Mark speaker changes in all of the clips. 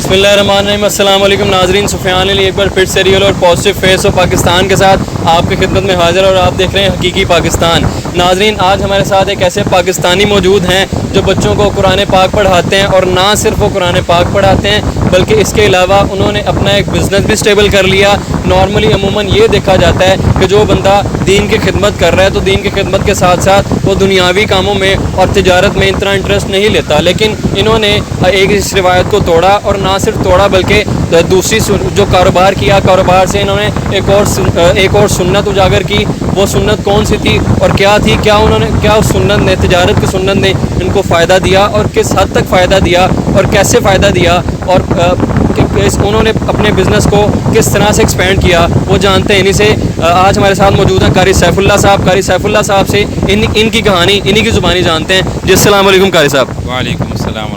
Speaker 1: बिस्मिल्लाहिर्रहमानिर्रहीम। अस्सलाम वालेकुम नाजरीन, सुफियान अली एक बार फिर से रियल और पॉजिटिव फेस ऑफ पाकिस्तान के साथ आपकी खिदमत में हाजिर और आप देख रहे हैं हकीकी पाकिस्तान। नाजरीन, आज हमारे साथ एक ऐसे पाकिस्तानी मौजूद हैं जो बच्चों को कुरान पाक पढ़ाते हैं और ना सिर्फ वो कुरान पाक पढ़ाते हैं बल्कि इसके अलावा उन्होंने अपना एक बिज़नेस भी स्टेबल कर लिया। नॉर्मली अमूमन ये देखा जाता है कि जो बंदा दीन की खिदमत कर रहा है तो दीन की खिदमत के साथ साथ वो दुनियावी कामों में और तिजारत में इतना इंटरेस्ट नहीं लेता, लेकिन इन्होंने एक इस रिवायत को तोड़ा और ना सिर्फ तोड़ा बल्कि दूसरी जो कारोबार किया, कारोबार से इन्होंने एक और सुन्नत उजागर की। वो सुन्नत कौन सी थी और क्या थी, क्या उस सुन्नत ने, तिजारत की सुन्नत ने इनको फ़ायदा दिया और किस हद तक फ़ायदा दिया और कैसे फ़ायदा दिया और उन्होंने अपने बिज़नेस को किस तरह से एक्सपेंड किया, वो जानते हैं। इन्हीं से आज हमारे साथ मौजूद हैं कारी सैफुल्लाह साहब। कारी सैफुल्लाह साहब से इनकी कहानी, इन्हीं की ज़ुबानी जानते हैं। जी अस्सलाम वालेकुम कारी साहब।
Speaker 2: वालेकुम अस्सलाम।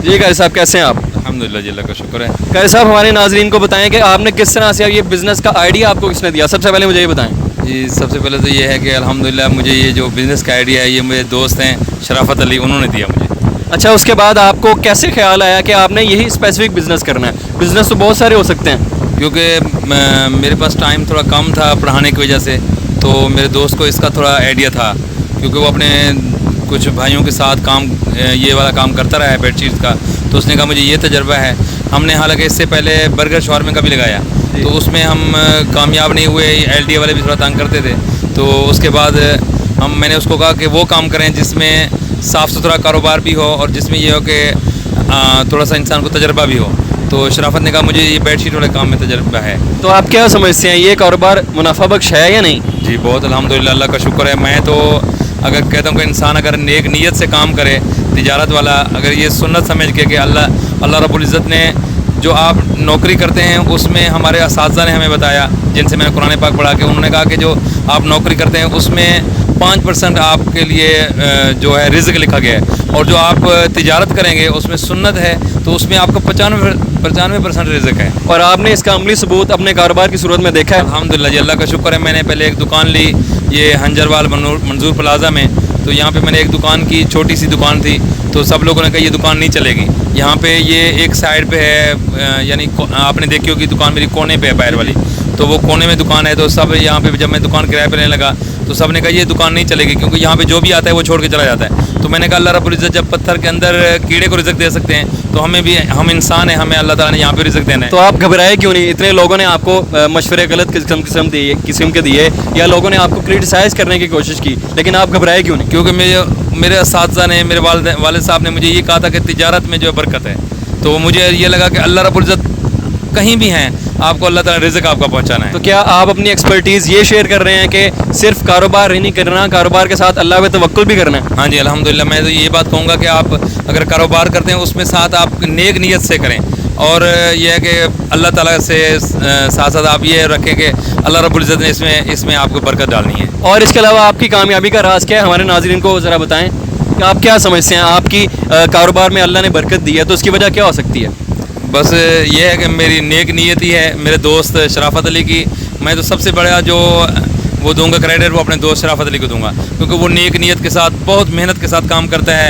Speaker 1: जी कारी साहब, कैसे हैं आप?
Speaker 2: अल्हम्दुलिल्लाह जी, अल्लाह का शुक्र है।
Speaker 1: कारी साहब, हमारे नाजरीन को बताएं कि आपने किस तरह से ये बिज़नेस का आइडिया आपको किसने दिया? सबसे पहले मुझे ये बताएं।
Speaker 2: जी, सबसे पहले तो ये है कि अल्हम्दुलिल्लाह मुझे ये जो बिज़नेस का आइडिया है ये मेरे दोस्त हैं शराफत अली, उन्होंने दिया मुझे।
Speaker 1: अच्छा, उसके बाद आपको कैसे ख्याल आया कि आपने यही स्पेसिफिक बिज़नेस करना है? बिज़नेस तो बहुत सारे हो सकते हैं।
Speaker 2: क्योंकि मेरे पास टाइम थोड़ा कम था पढ़ाने की वजह से, तो मेरे दोस्त को इसका थोड़ा आइडिया था क्योंकि वो अपने कुछ भाइयों के साथ ये वाला काम करता रहा है बेडशीट का, तो उसने कहा मुझे ये तजर्बा है। हमने हालांकि इससे पहले बर्गर शॉर्मे का भी लगाया तो उसमें हम कामयाब नहीं हुए, LDA वाले भी थोड़ा तंग करते थे। तो उसके बाद मैंने उसको कहा कि वो काम करें जिसमें साफ़ सुथरा कारोबार भी हो और जिसमें ये हो कि थोड़ा सा इंसान को तजर्बा भी हो। तो शराफत ने कहा मुझे ये बेडशीट वाले काम में तजर्बा है।
Speaker 1: तो आप क्या समझते हैं, ये कारोबार मुनाफा बख्श है या नहीं?
Speaker 2: जी बहुत अल्हम्दुलिल्लाह, अल्लाह का शुक्र है। मैं तो अगर कहता हूँ कि इंसान अगर नेक नीयत से काम करे, तिजारत वाला, अगर ये सुन्नत समझ के कि अल्लाह रब्बुल इज़्ज़त ने जो आप नौकरी करते हैं उसमें हमारे असातिज़ा ने हमें बताया, जिनसे मैंने कुरान पाक पढ़ा के, उन्होंने कहा कि जो आप नौकरी करते हैं उसमें 5% आपके लिए जो है रिज़्क लिखा गया है और जो आप तिजारत करेंगे उसमें सुन्नत है तो उसमें आपका 95% रिज़्क है।
Speaker 1: और आपने इसका अमली सबूत अपने कारोबार की सूरत में देखा है?
Speaker 2: अल्हम्दुलिल्लाह जी, अल्लाह का शुक्र है। मैंने पहले एक दुकान ली ये हंजरवाल मंजूर प्लाजा में, तो यहाँ पे मैंने एक दुकान की, छोटी सी दुकान थी, तो सब लोगों ने कहा ये दुकान नहीं चलेगी। यहाँ पे ये एक साइड पे है, यानी आपने देखी होगी दुकान मेरी कोने पे है पैर वाली, तो वो कोने में दुकान है। तो सब यहाँ पे जब मैं दुकान किराए पे लेने लगा तो सब ने कहा ये दुकान नहीं चलेगी क्योंकि यहाँ पे जो भी आता है वो छोड़ के चला जाता है। तो मैंने कहा अल्लाह रब्बुल इज़्ज़त जब पत्थर के अंदर कीड़े को रिज़्क दे सकते हैं तो हमें भी, हम इंसान हैं, हमें अल्लाह ताला ने यहाँ पे रिज़्क देना है।
Speaker 1: तो आप घबराए क्यों नहीं? इतने लोगों ने आपको मशवरे गलत किस्म के दिए या लोगों ने आपको क्रिटिसाइज़ करने की कोशिश की, लेकिन आप घबराए क्यों नहीं?
Speaker 2: क्योंकि मेरे असातिज़ा ने, मेरे वालिद साहब ने मुझे ये कहा था कि तिजारत में जो है बरकत है, तो मुझे ये लगा कि अल्लाह रब्बुल इज़्ज़त कहीं भी हैं, आपको अल्लाह ताला रिज़्क आपका पहुंचाना है।
Speaker 1: तो क्या आप अपनी एक्सपर्टीज़ ये शेयर कर रहे हैं कि सिर्फ कारोबार ही नहीं करना, कारोबार के साथ अल्लाह पे तवक्कुल भी करना है?
Speaker 2: हाँ जी, अल्हम्दुलिल्लाह। मैं तो ये बात कहूँगा कि आप अगर कारोबार करते हैं उसमें साथ आप नेक नीयत से करें और यह है कि अल्लाह ताला से साथ साथ आप ये रखें कि अल्लाह रब्बुल इज़्ज़त ने इसमें आपको बरकत डालनी है।
Speaker 1: और इसके अलावा आपकी कामयाबी का राज क्या है, हमारे नाज़रीन को ज़रा बताएँ। आप क्या समझते हैं, आपकी कारोबार में अल्लाह ने बरकत दी है तो उसकी वजह क्या हो सकती है?
Speaker 2: बस ये है कि मेरी नेक नीयत ही है, मेरे दोस्त शराफत अली की। मैं तो सबसे बड़ा जो वो दूंगा क्रेडिट वो अपने दोस्त शराफत अली को दूंगा क्योंकि वो नेक नीयत के साथ, बहुत मेहनत के साथ काम करता है।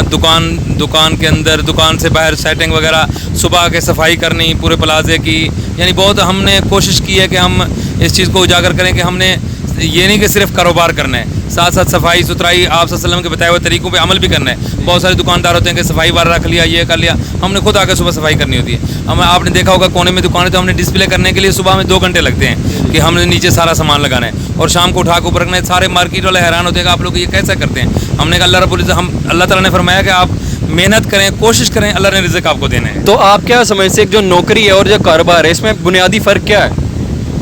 Speaker 2: दुकान के अंदर, दुकान से बाहर सेटिंग वगैरह, सुबह के सफाई करनी पूरे प्लाजे की, यानी बहुत हमने कोशिश की है कि हम इस चीज़ को उजागर करें कि हमने ये नहीं कि सिर्फ कारोबार करना है, साथ साथ सफाई सुथराई आप सल्लल्लाहु अलैहि वसल्लम के बताए हुए तरीक़ों पे अमल भी करना है। बहुत सारे दुकानदार होते हैं कि सफाई वाला रख लिया, ये कर लिया, हमने खुद आकर सुबह सफाई करनी होती है। आपने देखा होगा कोने में दुकान है तो हमने डिस्प्ले करने के लिए सुबह में 2 घंटे लगते हैं कि हमने नीचे सारा सामान लगाना है और शाम को उठा के ऊपर रखना है। सारे मार्केट वाले हैरान होते हैं कि आप लोग ये कैसा करते हैं। हमने कहा अल्लाह रब्बुल इज़्ज़त, अल्लाह ताला ने फरमाया कि आप मेहनत करें, कोशिश करें, अल्लाह ने रिज़्क आपको देना है।
Speaker 1: तो आप क्या समझते हैं जो नौकरी है और जो कारोबार है इसमें बुनियादी फ़र्क क्या है?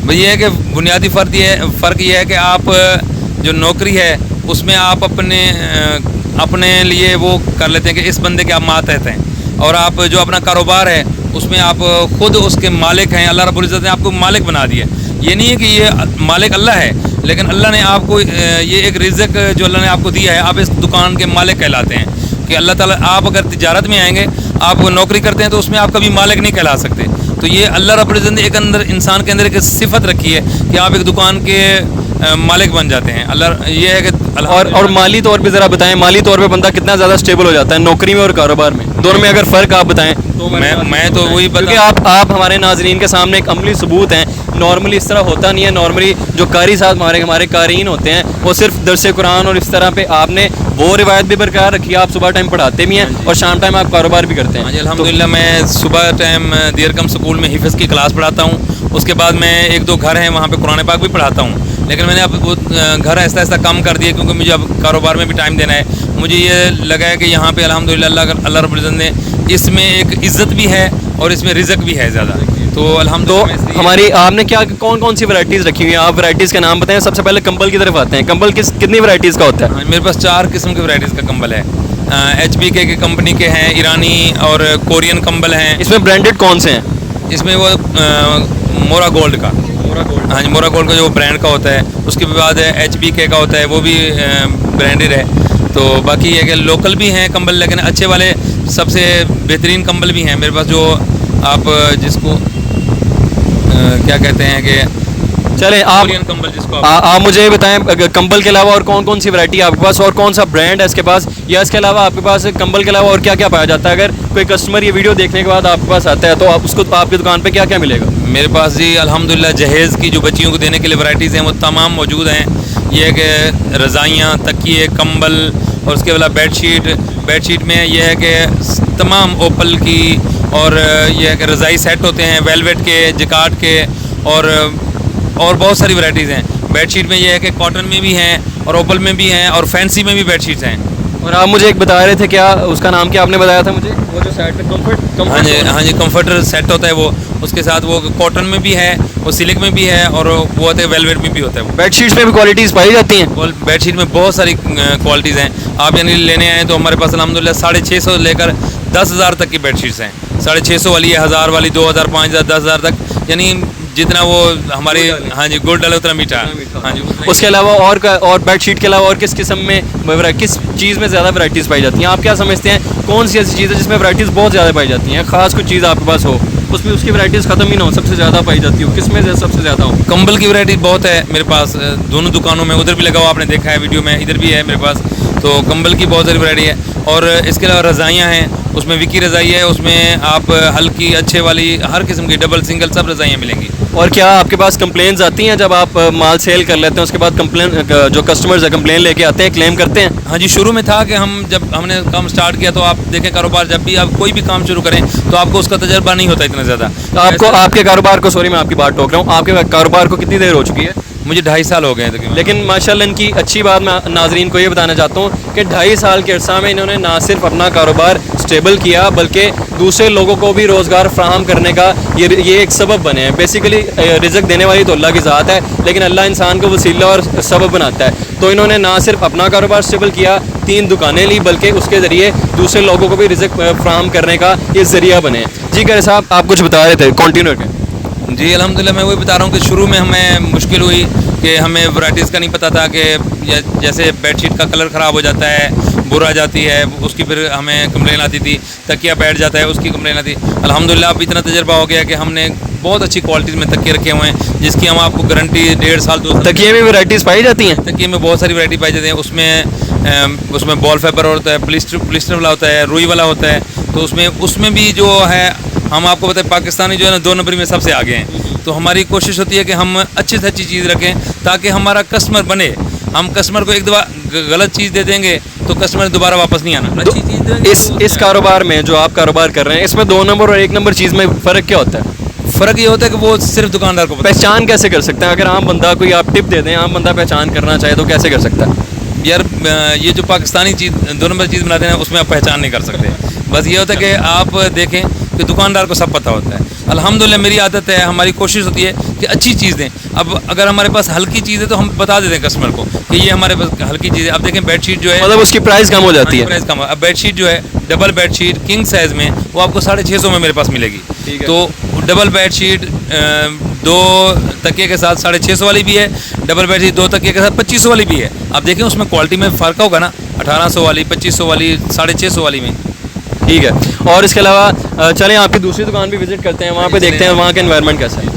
Speaker 2: भाई ये है कि बुनियादी फ़र्क ये है कि आप जो नौकरी है उसमें आप अपने लिए वो कर लेते हैं कि इस बंदे के आप मातहत हैं, और आप जो अपना कारोबार है उसमें आप खुद उसके मालिक हैं। अल्लाह रब्बुल इज़्ज़त ने आपको मालिक बना दिया। ये नहीं है कि ये मालिक अल्लाह है, लेकिन अल्लाह ने आपको ये एक रिज़्क जो अल्लाह ने आपको दिया है, आप इस दुकान के मालिक कहलाते हैं कि अल्लाह ताला। आप अगर तिजारत में आएंगे, आप नौकरी करते हैं तो उसमें आप कभी मालिक नहीं कहला सकते। तो ये अल्लाह रब्बुल इज़्ज़त ने एक अंदर इंसान के अंदर एक सिफत रखी है कि आप एक दुकान के मालिक बन जाते हैं। अल्लाह ये है कि
Speaker 1: और माली तौर पे ज़रा बताएं, माली तौर पे बंदा कितना ज़्यादा स्टेबल हो जाता है नौकरी में और कारोबार में, दोनों में अगर फ़र्क आप बताएं तो
Speaker 2: मैं तो वही
Speaker 1: क्योंकि आप हमारे नाजरीन के सामने एक अमली सबूत हैं। नॉर्मली इस तरह होता नहीं है। नॉर्मली जो कारी साहब हमारे कारीन होते हैं वो सिर्फ दरस कुरान और इस तरह पे आपने वो रिवायत भी बरकरार रखी है, आप सुबह टाइम पढ़ाते भी हैं और शाम टाइम आप कारोबार भी करते हैं।
Speaker 2: जी अल्हम्दुलिल्लाह मैं सुबह टाइम दीरकम स्कूल में हिफ़्ज़ की क्लास पढ़ाता हूँ, उसके बाद मैं 1-2 घर हैं वहाँ पे कुरान पाक भी पढ़ाता हूँ। लेकिन मैंने अब वो घर ऐसा ऐसा कम कर दिया क्योंकि मुझे अब कारोबार में भी टाइम देना है। मुझे ये लगा है कि यहाँ पे अल्हम्दुलिल्लाह अल्लाह रब्बुल इज़्ज़त ने इसमें एक इज़्ज़त भी है और इसमें रिज़्क भी है ज़्यादा। तो अल्हम्दुलिल्लाह
Speaker 1: हमारी आपने क्या कौन सी वैराइटीज़ रखी हुई हैं? आप वैराइटीज़ के नाम बताएं। सबसे पहले कंबल की तरफ आते हैं। कंबल कितनी वैराइटीज़ का होता है?
Speaker 2: मेरे पास 4 किस्म के वैराइटीज़ का कंबल है। HBK के कंपनी के हैं, ईरानी और कोरियन कंबल हैं।
Speaker 1: इसमें ब्रांडेड कौन से हैं?
Speaker 2: इसमें वो मोरा गोल्ड का, हाँ जी, मोरा गोल्ड का जो ब्रांड का होता है। उसके बाद HBK का होता है, वो भी ब्रांडेड है। तो बाकी ये कि लोकल भी हैं कंबल, लेकिन अच्छे वाले सबसे बेहतरीन कंबल भी हैं मेरे पास, जो आप जिसको क्या कहते हैं कि
Speaker 1: चलें आप
Speaker 2: कोरियन कंबल जिसको
Speaker 1: आप मुझे बताएं कंबल के अलावा और कौन सी वैरायटी है आपके पास और कौन सा ब्रांड है इसके पास, या इसके अलावा आपके पास कंबल के अलावा और क्या क्या पाया जाता है? अगर कोई कस्टमर ये वीडियो देखने के बाद आपके पास आता है तो आप उसको आपकी दुकान पे क्या क्या मिलेगा?
Speaker 2: मेरे पास जी अल्हम्दुलिल्लाह जहेज़ की जो बच्चियों को देने के लिए वैराइटीज़ हैं वो तमाम मौजूद हैं। ये है कि रज़ाइयाँ, तकिए, कंबल और उसके अलावा बेडशीट में ये है कि तमाम ओपल की और ये है कि रज़ाई सेट होते हैं वेलवेट के, जिकार्ड के और बहुत सारी वैराइटीज़ हैं। बेडशीट में ये है कि कॉटन में भी हैं और ओपल में भी हैं और फैंसी में भी बेडशीट्स हैं।
Speaker 1: और आप मुझे एक बता रहे थे, क्या उसका नाम क्या आपने बताया था मुझे? वो जो सेट में कम्फर्ट
Speaker 2: हाँ जी कंफर्टर सेट होता है वो, उसके साथ वो कॉटन में भी है, वो सिल्क में भी है और वो होता है वेलवेट में भी होता है। वो
Speaker 1: बेडशीट्स में भी क्वालिटीज़ पाई जाती हैं?
Speaker 2: बेडशीट में बहुत सारी क्वालिटीज़ हैं। आप यानी लेने आए तो हमारे पास अल्हम्दुलिल्लाह 650 से लेकर 10,000 तक की बेडशीट्स हैं। 650 वाली है, 1000 वाली, 2000, 5000, 10,000 तक, यानी जितना वो हमारे हाँ जी गुड़ डाले उतना मीठा। हाँ जी
Speaker 1: उसके अलावा और बेडशीट के अलावा और किस किस्म में किस चीज़ में ज़्यादा वैराइटीज़ पाई जाती हैं? आप क्या समझते हैं कौन सी ऐसी चीज़ है जिसमें वैराइटीज़ बहुत ज़्यादा पाई जाती हैं? खास कुछ चीज़ आपके पास हो उसमें उसकी वैराइटीज़ ख़त्म ही ना हो, सबसे ज़्यादा पाई जाती हो, किस में सबसे ज़्यादा हो?
Speaker 2: कंबल की वैरायटी बहुत है मेरे पास, दोनों दुकानों में, उधर भी लगा हुआ आपने देखा है वीडियो में, इधर भी है मेरे पास। तो कंबल की बहुत सारी वैरायटी है और इसके अलावा रज़ाइयाँ हैं, उसमें विकी रज़ाई है, उसमें आप हल्की अच्छे वाली हर किस्म की डबल सिंगल सब रज़ाइयाँ मिलेंगी।
Speaker 1: और क्या आपके पास कंप्लेंट्स आती हैं जब आप माल सेल कर लेते हैं उसके बाद जो कस्टमर्स है कंप्लेन लेके आते हैं, क्लेम करते हैं?
Speaker 2: हाँ जी, शुरू में था कि जब हमने काम स्टार्ट किया तो आप देखें कारोबार, जब भी आप कोई भी काम शुरू करें तो आपको उसका तजर्बा नहीं होता इतना ज़्यादा।
Speaker 1: तो आपके कारोबार को, सॉरी मैं आपकी बात टोक रहा हूँ, आपके कारोबार को कितनी देर हो चुकी है?
Speaker 2: मुझे 2.5 साल हो गए हैं तकरीबन।
Speaker 1: लेकिन माशाल्लाह इनकी अच्छी बात मैं नाजरीन को ये बताना चाहता हूँ कि 2.5 साल के अरसा में इन्होंने ना सिर्फ अपना कारोबार स्टेबल किया बल्कि दूसरे लोगों को भी रोज़गार फ्राहम करने का ये एक सबब बने हैं। बेसिकली रिज़्क देने वाली तो अल्लाह की ज़ात है, लेकिन अल्लाह इंसान को वसीला और सबब बनाता है। तो इन्होंने ना सिर्फ अपना कारोबार स्टेबल किया, 3 दुकानें ली, बल्कि उसके ज़रिए दूसरे लोगों को भी रिज़्क फ्राहम करने का ये ज़रिया बने। जी करे साहब, आप कुछ बता रहे थे, कंटिन्यू करें।
Speaker 2: जी अल्हम्दुलिल्लाह मैं वही बता रहा हूँ कि शुरू में हमें मुश्किल हुई कि हमें वैराइटीज़ का नहीं पता था कि जैसे बेडशीट का कलर ख़राब हो जाता है, बुरा जाती है, उसकी फिर हमें कंप्लेन आती थी, तकिया बैठ जाता है उसकी कंप्लेन आती। अल्हम्दुलिल्लाह अब इतना तजर्बा हो गया कि हमने बहुत अच्छी क्वालिटीज़ में तकिए रखे हुए हैं जिसकी हम आपको गारंटी 1.5 साल 2 साल।
Speaker 1: तकिए में वैराइटीज़ पाई जाती हैं?
Speaker 2: तकिए में बहुत सारी वैरायटी पाई जाती है। उसमें बॉल फाइबर होता है, प्लिस्टर वाला होता है, रुई वाला होता है। तो उसमें भी जो है हम आपको बताएं पाकिस्तानी जो है ना 2 नंबर में सबसे आगे हैं। तो हमारी कोशिश होती है कि हम अच्छी से अच्छी चीज़ रखें ताकि हमारा कस्टमर बने। हम कस्टमर को एक दफ़ा गलत चीज़ दे देंगे तो कस्टमर दोबारा वापस नहीं आना। अच्छी चीज़ देंगे।
Speaker 1: इस कारोबार में जो आप कारोबार कर रहे हैं इसमें 2 नंबर और 1 नंबर चीज़ में फ़र्क क्या होता है?
Speaker 2: फ़र्क ये होता है कि वो सिर्फ दुकानदार को
Speaker 1: पहचान कैसे कर सकते हैं? अगर आम बंदा कोई आप टिप दे दें, आम बंदा पहचान करना चाहे तो कैसे कर सकता है?
Speaker 2: यार ये जो पाकिस्तानी चीज़ 2 नंबर चीज़ बनाते हैं उसमें आप पहचान नहीं कर सकते। बस ये होता है कि आप देखें कि दुकानदार को सब पता होता है। अल्हम्दुलिल्लाह मेरी आदत है, हमारी कोशिश होती है कि अच्छी चीज़ दें। अब अगर हमारे पास हल्की चीज़ है तो हम बता देते हैं कस्टमर को कि ये हमारे पास हल्की चीज़ है। अब देखें बेडशीट जो है
Speaker 1: मतलब उसकी प्राइस कम हो जाती है।
Speaker 2: प्राइस कम। अब बेडशीट जो है डबल बेडशीट किंग साइज़ में वो आपको 650 में मेरे पास मिलेगी। तो डबल बेडशीट 2 तकिए के साथ 650 वाली भी है, डबल बेडशीट 2 तकिए के साथ 2500 वाली भी है। आप देखें उसमें क्वालिटी में फ़र्क होगा ना, 1800 वाली, 2500 वाली, 650 वाली में।
Speaker 1: ठीक है। और इसके अलावा चलें आपकी दूसरी दुकान भी विज़िट करते हैं, वहाँ पे देखते हैं वहाँ का एनवायरनमेंट कैसा है।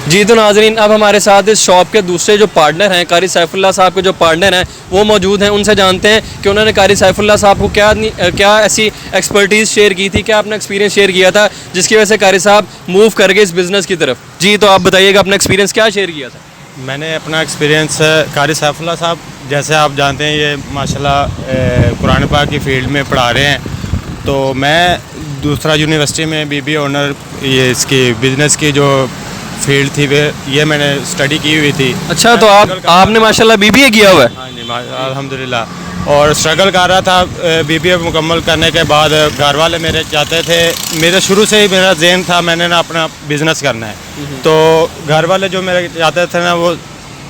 Speaker 1: जी तो नाजरीन, अब हमारे साथ इस शॉप के दूसरे जो पार्टनर हैं, कारी सैफुल्लाह साहब के जो पार्टनर हैं वो मौजूद हैं। उनसे जानते हैं कि उन्होंने कारी सैफुल्लाह साहब को क्या ऐसी एक्सपर्टीज़ शेयर की थी, क्या अपना एक्सपीरियंस शेयर किया था जिसकी वजह से कारी साहब मूव कर गए इस बिज़नेस की तरफ। जी तो आप बताइएगा अपना एक्सपीरियंस क्या शेयर किया था।
Speaker 3: मैंने अपना एक्सपीरियंस कारी सैफुल्लाह साहब, जैसे आप जानते हैं ये माशाल्लाह कुरान पाक की फील्ड में पढ़ा रहे हैं, तो मैं दूसरा यूनिवर्सिटी में बीबी ऑनर ये इसकी बिज़नेस की जो फील्ड थी वे ये मैंने स्टडी की हुई थी।
Speaker 1: अच्छा, तो आपने माशाल्लाह बीबीए किया हुआ है।
Speaker 3: हाँ जी, अल्हम्दुलिल्लाह। और स्ट्रगल कर रहा था बीबीए मुकम्मल करने के बाद। घर वाले मेरे चाहते थे, मेरे शुरू से ही मेरा ज़हन था मैंने ना अपना बिज़नेस करना है। तो घर वाले जो मेरे चाहते थे ना, वो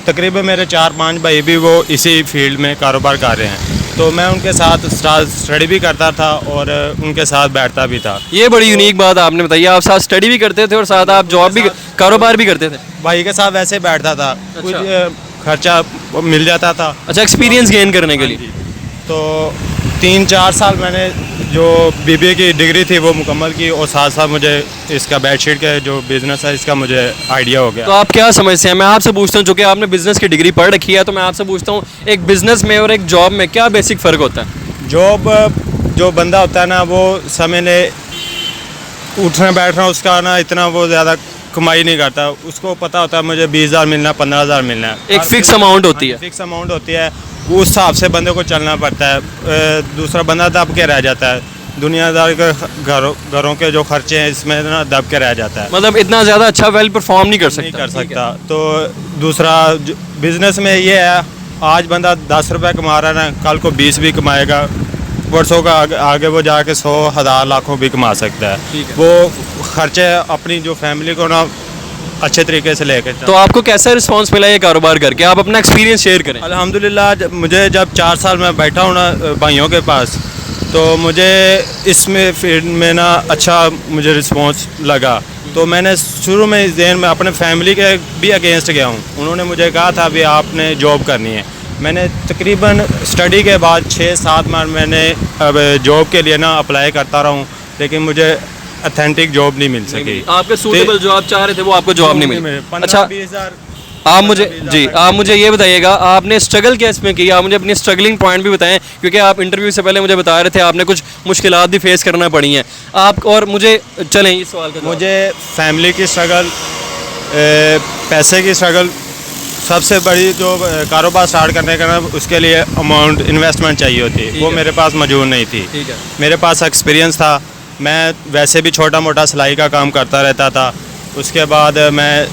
Speaker 3: तकरीबन मेरे 4-5 भाई भी वो इसी फील्ड में कारोबार कर रहे हैं, तो मैं उनके साथ स्टडी भी करता था और उनके साथ बैठता भी था।
Speaker 1: ये बड़ी यूनिक बात आपने बताई, आप साथ स्टडी भी करते थे और साथ आप जॉब भी कारोबार भी करते थे।
Speaker 3: भाई के साथ वैसे बैठता था, कुछ खर्चा मिल जाता था।
Speaker 1: अच्छा, एक्सपीरियंस गेन करने के लिए।
Speaker 3: तो 3-4 साल मैंने जो बीबीए की डिग्री थी वो मुकम्मल की, और साथ साथ मुझे इसका बेडशीट का जो बिज़नेस है इसका मुझे आइडिया हो गया।
Speaker 1: तो आप क्या समझते हैं, मैं आपसे पूछता हूँ, चूँकि आपने बिज़नेस की डिग्री पढ़ रखी है, तो मैं आपसे पूछता हूँ एक बिज़नेस में और एक जॉब में क्या बेसिक फ़र्क होता है।
Speaker 3: जॉब जो बंदा होता है ना, वो समय ने उठना बैठना उसका ना इतना वो ज़्यादा कमाई नहीं करता। उसको पता होता है मुझे 20,000 मिलना, 15,000 मिलना है,
Speaker 1: एक फिक्स अमाउंट होती है।
Speaker 3: फिक्स अमाउंट होती है, उस हिसाब से बंदे को चलना पड़ता है। दूसरा बंदा दब के रह जाता है, दुनियादार के घरों के जो खर्चे हैं इसमें ना दब के रह जाता है,
Speaker 1: मतलब इतना ज़्यादा अच्छा वेल परफॉर्म नहीं कर सकता।
Speaker 3: तो दूसरा बिजनेस में ये है, आज बंदा 10 रुपये कमा रहा है ना, कल को 20 भी कमाएगा, वर्षों का आगे वो जाके 100,000 लाखों भी कमा सकता है। वो खर्चे अपनी जो फैमिली को ना अच्छे तरीके से लेके।
Speaker 1: तो आपको कैसा रिस्पांस मिला ये कारोबार करके, आप अपना एक्सपीरियंस शेयर करें।
Speaker 3: अल्हम्दुलिल्लाह, मुझे जब 4 साल मैं बैठा हूँ ना भाइयों के पास, तो मुझे इसमें फील्ड में ना अच्छा मुझे रिस्पांस लगा। तो मैंने शुरू में इस जहन में अपने फैमिली के भी अगेंस्ट गया हूँ। उन्होंने मुझे कहा था भी आपने जॉब करनी है। मैंने तकरीबन स्टडी के बाद 6-7 माह मैंने अब जॉब के लिए ना अप्लाई करता रहा हूँ, लेकिन मुझे ऑथेंटिक जॉब नहीं मिल सकी।
Speaker 1: आपके सूटेबल जो आप चाह रहे थे वो आपको जॉब नहीं मिली।
Speaker 3: 15-20 हज़ार।
Speaker 1: आप मुझे ये बताइएगा, आपने स्ट्रगल क्या इसमें की, आप मुझे अपनी स्ट्रगलिंग पॉइंट भी बताएं, क्योंकि आप इंटरव्यू से पहले मुझे बता रहे थे आपने कुछ मुश्किलात भी फेस करना पड़ी हैं आप। और मुझे चलें इस सवाल का,
Speaker 3: मुझे फैमिली की स्ट्रगल, पैसे की स्ट्रगल, सबसे बड़ी जो कारोबार स्टार्ट करने का ना उसके लिए अमाउंट इन्वेस्टमेंट चाहिए होती है, वो मेरे पास मौजूद नहीं थी। मेरे पास एक्सपीरियंस था, मैं वैसे भी छोटा मोटा सिलाई का काम करता रहता था। उसके बाद मैं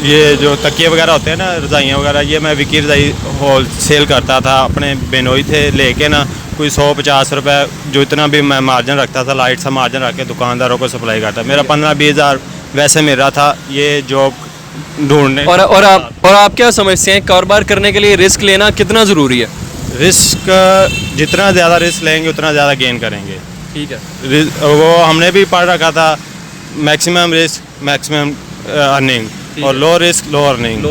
Speaker 3: ये जो तकिए वगैरह होते हैं ना, रज़ाइयाँ वगैरह, ये मैं विकी रज़ाई होल सेल करता था। अपने बेनोई थे लेके ना कोई 100-50 रुपये जो इतना भी मैं मार्जिन रखता था, लाइट सा मार्जिन रख के दुकानदारों को सप्लाई करता। मेरा 15-20 हज़ार वैसे मिल रहा था ये जॉब ढूंढने।
Speaker 1: और आप क्या समझते हैं कारोबार करने के लिए रिस्क लेना कितना ज़रूरी है।
Speaker 3: रिस्क, जितना ज़्यादा रिस्क लेंगे उतना ज़्यादा गेन करेंगे।
Speaker 1: ठीक है,
Speaker 3: वो हमने भी पढ़ रखा था, मैक्सिमम रिस्क मैक्सिमम अर्निंग और लो रिस्क लो अर्निंग।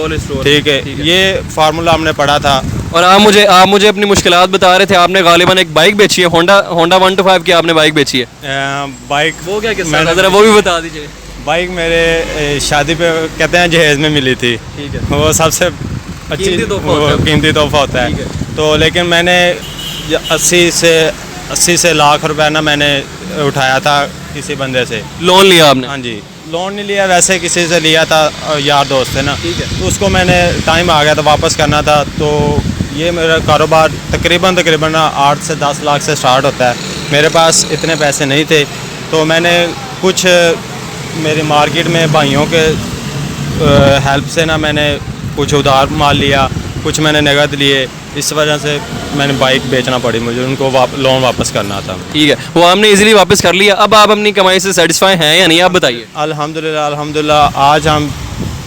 Speaker 3: ठीक है, ये फार्मूला हमने पढ़ा था।
Speaker 1: और आप मुझे अपनी मुश्किलात बता रहे थे। आपने गालिबन एक बाइक बेची है, होंडा 125 की आपने बाइक बेची है।
Speaker 3: बाइक
Speaker 1: वो क्या किस्सा है, ज़रा वो भी बता दीजिए।
Speaker 3: बाइक मेरे शादी पे कहते हैं जहेज़ में मिली थी।
Speaker 1: ठीक है,
Speaker 3: वो सबसे अच्छी कीमती तोहफा होता है। तो लेकिन मैंने 80 से लाख रुपए ना मैंने उठाया था किसी बंदे से।
Speaker 1: लोन लिया आपने?
Speaker 3: हाँ जी, लोन नहीं लिया, वैसे किसी से लिया था, यार दोस्त थे ना।
Speaker 1: ठीक है,
Speaker 3: तो उसको मैंने टाइम आ गया था वापस करना था। तो ये मेरा कारोबार तकरीबन ना 8 से 10 लाख से स्टार्ट होता है। मेरे पास इतने पैसे नहीं थे, तो मैंने कुछ मेरी मार्केट में भाइयों के हेल्प से ना मैंने कुछ उधार माल लिया, कुछ मैंने नगद लिए। इस वजह से मैंने बाइक बेचना पड़ी मुझे, उनको लोन वापस करना था।
Speaker 1: ठीक है, वो आपने इजीली वापस कर लिया। अब आप अपनी कमाई से सेटिस्फाई हैं या नहीं, आप बताइए।
Speaker 3: अल्हम्दुलिल्लाह आज हम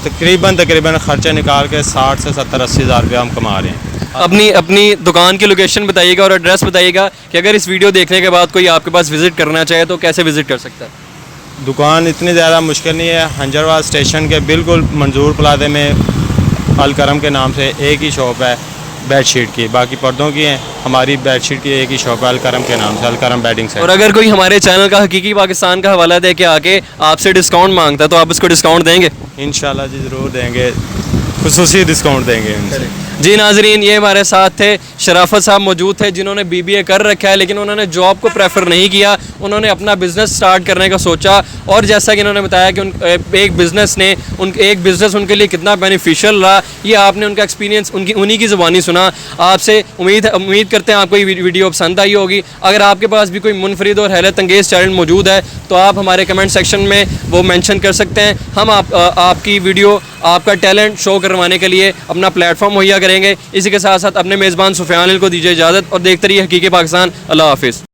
Speaker 3: तकरीबन खर्चे निकाल के 60 से 70-80 हज़ार रुपये हम कमा रहे हैं।
Speaker 1: अपनी दुकान की लोकेशन बताइएगा और एड्रेस बताइएगा कि अगर इस वीडियो देखने के बाद कोई आपके पास विज़िट करना चाहे तो कैसे विज़िट कर सकता है।
Speaker 3: दुकान इतनी ज़्यादा मुश्किल नहीं है, हंजरवाद स्टेशन के बिल्कुल मंजूर प्लाजे में अलकरम के नाम से एक ही शॉप है। बेडशीट की, बाकी पर्दों की हैं। हमारी बेडशीट की एक ही शॉप है अलकरम के नाम से, अलकरम बेडिंग से।
Speaker 1: और अगर कोई हमारे चैनल का हकीकी पाकिस्तान का हवाला दे के आके आपसे डिस्काउंट मांगता है तो आप उसको डिस्काउंट देंगे?
Speaker 3: इंशाल्लाह जी ज़रूर देंगे, खुसूसी डिस्काउंट देंगे उनसे।
Speaker 1: जी नाजरीन, ये हमारे साथ थे शराफत साहब मौजूद थे जिन्होंने BBA कर रखा है, लेकिन उन्होंने जॉब को प्रेफर नहीं किया, उन्होंने अपना बिज़नेस स्टार्ट करने का सोचा। और जैसा कि उन्होंने बताया कि एक बिज़नेस उनके लिए कितना बेनिफिशियल रहा, ये आपने उनका एक्सपीरियंस उन्हीं की ज़ुबानी सुना। आपसे उम्मीद करते हैं आपको ये वीडियो पसंद आई होगी। अगर आपके पास भी कोई मुनफरिद और हैरत अंगेज़ टैलेंट मौजूद है तो आप हमारे कमेंट सेक्शन में वो मेंशन कर सकते हैं। हम आपकी वीडियो, आपका टैलेंट शो करवाने के लिए अपना प्लेटफॉर्म मुहैया करेंगे। इसी के साथ साथ अपने मेज़बान सुफियान को दीजिए इजाज़त और देखते रहिए हकीकी पाकिस्तान। अल्लाह हाफिज़।